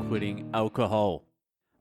quitting alcohol.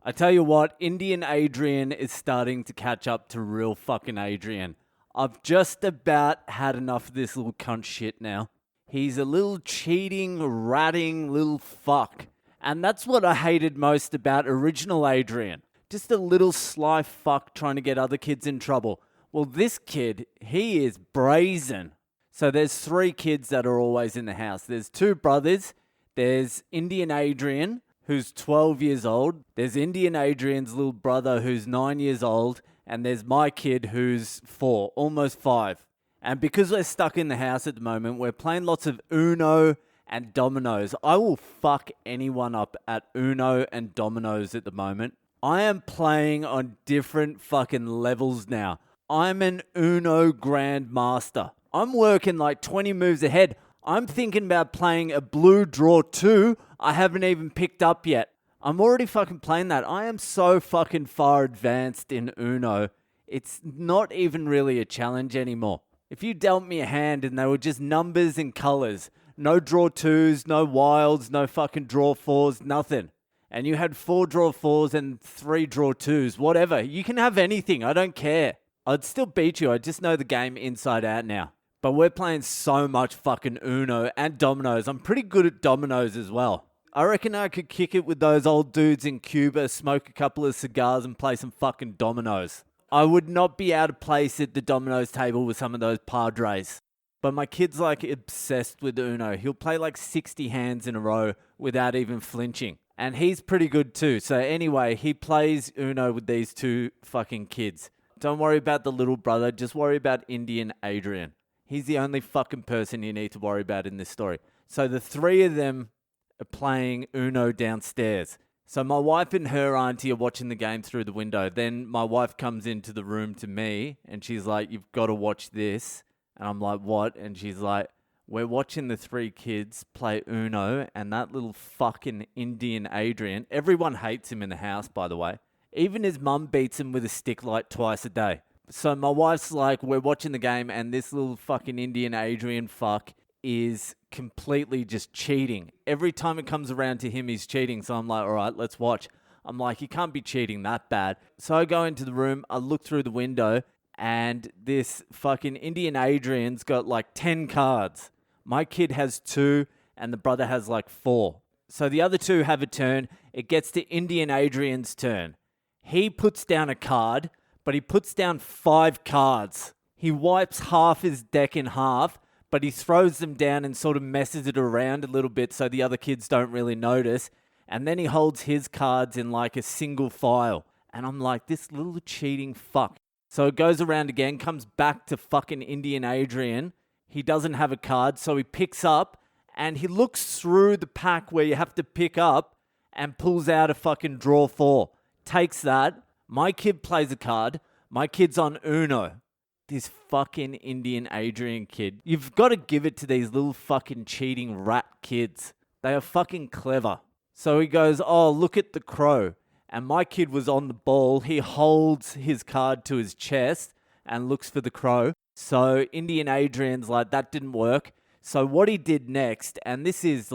I tell you what, Indian Adrian is starting to catch up to real fucking Adrian. I've just about had enough of this little cunt shit now. He's a little cheating, ratting little fuck. And that's what I hated most about original Adrian. Just a little sly fuck trying to get other kids in trouble. Well, this kid, he is brazen. So there's 3 kids that are always in the house. There's 2 brothers. There's Indian Adrian, who's 12 years old. There's Indian Adrian's little brother, who's 9 years old. And there's my kid, who's 4, almost 5. And because we're stuck in the house at the moment, we're playing lots of Uno and Dominoes. I will fuck anyone up at Uno and Dominoes at the moment. I am playing on different fucking levels now. I'm an Uno Grandmaster. I'm working like 20 moves ahead. I'm thinking about playing a blue draw 2 I haven't even picked up yet. I'm already fucking playing that. I am so fucking far advanced in Uno. It's not even really a challenge anymore. If you dealt me a hand and they were just numbers and colors, no draw 2s, no wilds, no fucking draw 4s, nothing. And you had 4 draw 4s and 3 draw 2s, whatever. You can have anything. I don't care. I'd still beat you. I just know the game inside out now. But we're playing so much fucking Uno and Dominoes. I'm pretty good at Dominoes as well. I reckon I could kick it with those old dudes in Cuba, smoke a couple of cigars and play some fucking Dominoes. I would not be out of place at the Dominoes table with some of those padres. But my kid's like obsessed with Uno. He'll play like 60 hands in a row without even flinching. And he's pretty good too. So anyway, he plays Uno with these 2 fucking kids. Don't worry about the little brother. Just worry about Indian Adrian. He's the only fucking person you need to worry about in this story. So the 3 of them are playing Uno downstairs. So my wife and her auntie are watching the game through the window. Then my wife comes into the room to me and she's like, "You've got to watch this." And I'm like, "What?" And she's like, "We're watching the 3 kids play Uno and that little fucking Indian Adrian." Everyone hates him in the house, by the way. Even his mum beats him with a stick like twice a day. So my wife's like, "We're watching the game and this little fucking Indian Adrian fuck is completely just cheating. Every time it comes around to him, he's cheating." So I'm like, "All right, let's watch." I'm like, "He can't be cheating that bad." So I go into the room, I look through the window, and this fucking Indian Adrian's got like 10 cards. My kid has 2, and the brother has like 4. So the other 2 have a turn. It gets to Indian Adrian's turn. He puts down a card, but he puts down 5 cards. He wipes half his deck in half, but he throws them down and sort of messes it around a little bit so the other kids don't really notice. And then he holds his cards in like a single file. And I'm like, this little cheating fuck. So it goes around again, comes back to fucking Indian Adrian. He doesn't have a card, so he picks up and he looks through the pack where you have to pick up and pulls out a fucking draw 4. Takes that. My kid plays a card. My kid's on Uno. This fucking Indian Adrian kid. You've got to give it to these little fucking cheating rat kids. They are fucking clever. So he goes, "Oh, look at the crow." And my kid was on the ball. He holds his card to his chest and looks for the crow. So Indian Adrian's like, that didn't work. So what he did next, and this is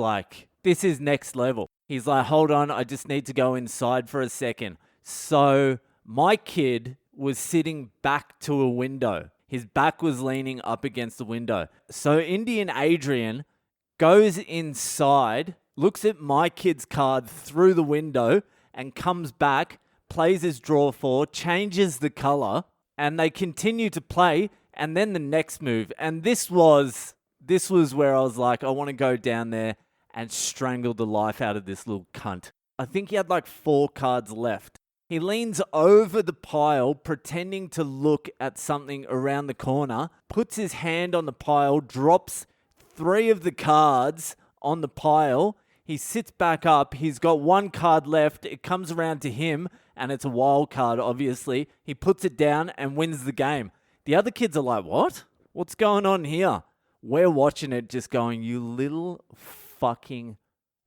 next level. He's like, "Hold on, I just need to go inside for a second." So my kid was sitting back to a window. His back was leaning up against the window. So Indian Adrian goes inside, looks at my kid's card through the window, and comes back, plays his draw 4, changes the color, and they continue to play. And then the next move, and this was where I was like, I want to go down there and strangle the life out of this little cunt. I think he had like 4 cards left. He leans over the pile, pretending to look at something around the corner, puts his hand on the pile, drops 3 of the cards on the pile. He sits back up. He's got 1 card left. It comes around to him, and it's a wild card, obviously. He puts it down and wins the game. The other kids are like, "What? What's going on here?" We're watching it just going, "You little fucking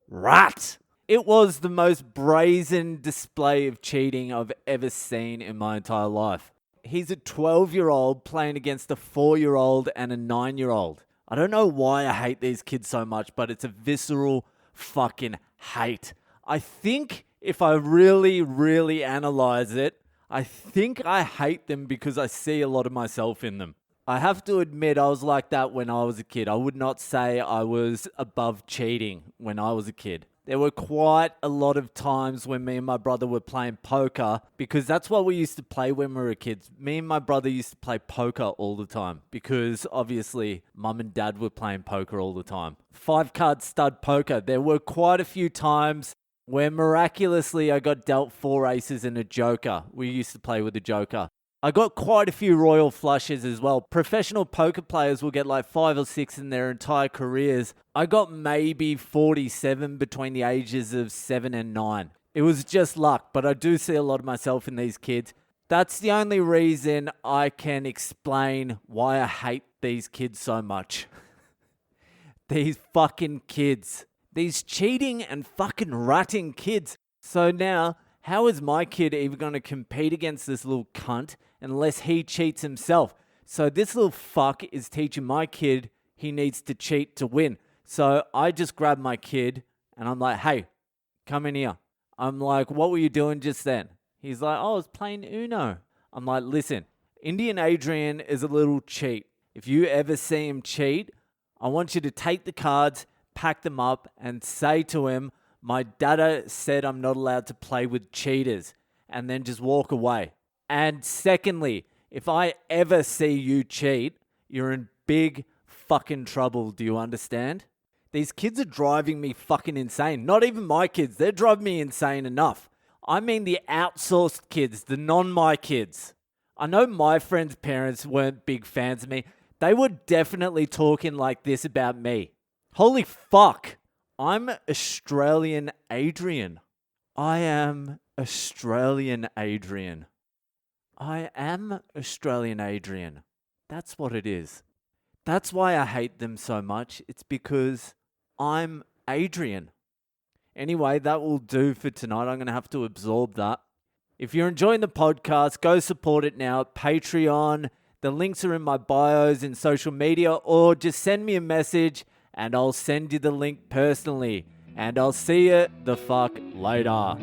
rat." It was the most brazen display of cheating I've ever seen in my entire life. He's a 12-year-old playing against a 4-year-old and a 9-year-old. I don't know why I hate these kids so much, but it's a visceral fucking hate. I think if I really, really analyze it, I think I hate them because I see a lot of myself in them. I have to admit I was like that when I was a kid. I would not say I was above cheating when I was a kid. There were quite a lot of times when me and my brother were playing poker, because that's what we used to play when we were kids. Me and my brother used to play poker all the time because obviously mum and dad were playing poker all the time. 5-card stud poker. There were quite a few times where miraculously I got dealt 4 aces and a joker. We used to play with a joker. I got quite a few royal flushes as well. Professional poker players will get like 5 or 6 in their entire careers. I got maybe 47 between the ages of 7 and 9. It was just luck, but I do see a lot of myself in these kids. That's the only reason I can explain why I hate these kids so much. These fucking kids. These cheating and fucking ratting kids. So now, how is my kid even going to compete against this little cunt unless he cheats himself? So this little fuck is teaching my kid he needs to cheat to win. So I just grab my kid and I'm like, hey, come in here. I'm like, what were you doing just then? He's like, oh, I was playing Uno. I'm like, listen, Indian Adrian is a little cheat. If you ever see him cheat, I want you to take the cards, pack them up and say to him, my dada said I'm not allowed to play with cheaters, and then just walk away. And secondly, if I ever see you cheat, you're in big fucking trouble. Do you understand? These kids are driving me fucking insane. Not even my kids. They're driving me insane enough. I mean the outsourced kids, the non-my kids. I know my friends' parents weren't big fans of me. They were definitely talking like this about me. Holy fuck. I'm Australian Adrian. I am Australian Adrian. I am Australian Adrian. That's what it is. That's why I hate them so much. It's because I'm Adrian. Anyway, that will do for tonight. I'm going to have to absorb that. If you're enjoying the podcast, go support it now at Patreon. The links are in my bios in social media, or just send me a message and I'll send you the link personally. And I'll see you the fuck later.